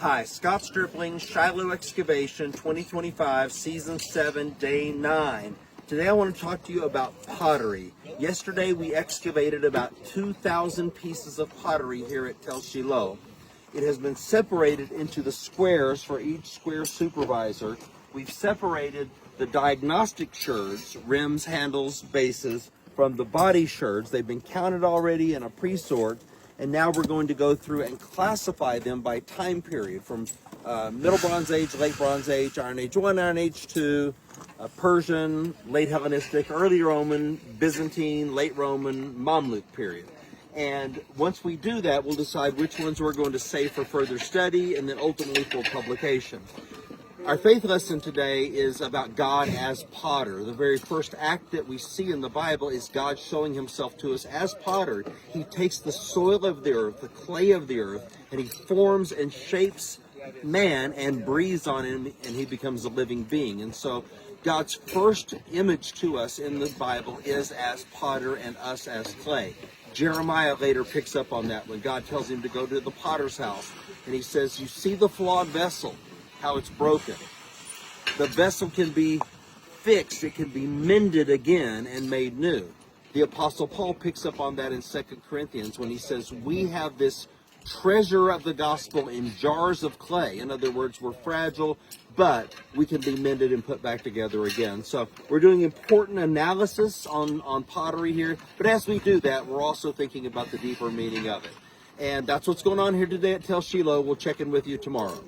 Hi, Scott Stripling, Shiloh Excavation 2025, Season 7, Day 9. Today I want to talk to you about pottery. Yesterday we excavated about 2,000 pieces of pottery here at Tel Shiloh. It has been separated into the squares for each square supervisor. We've separated the diagnostic sherds, rims, handles, bases, from the body sherds. They've been counted already in a pre-sort. And now we're going to go through and classify them by time period from Middle Bronze Age, Late Bronze Age, Iron Age 1, Iron Age 2, Persian, Late Hellenistic, Early Roman, Byzantine, Late Roman, Mamluk period. And once we do that, we'll decide which ones we're going to save for further study and then ultimately for publication. Our faith lesson today is about God as potter. The very first act that we see in the Bible is God showing himself to us as potter. He takes the soil of the earth, the clay of the earth, and he forms and shapes man and breathes on him, and he becomes a living being. And so God's first image to us in the Bible is as potter and us as clay. Jeremiah later picks up on that when God tells him to go to the potter's house. And he says, you see the flawed vessel, how it's broken. The vessel can be fixed, it can be mended again and made new. The Apostle Paul picks up on that in 2 Corinthians when he says, we have this treasure of the gospel in jars of clay. In other words, we're fragile, but we can be mended and put back together again. So we're doing important analysis on pottery here, but as we do that, we're also thinking about the deeper meaning of it. And that's what's going on here today at Tel Shiloh. We'll check in with you tomorrow.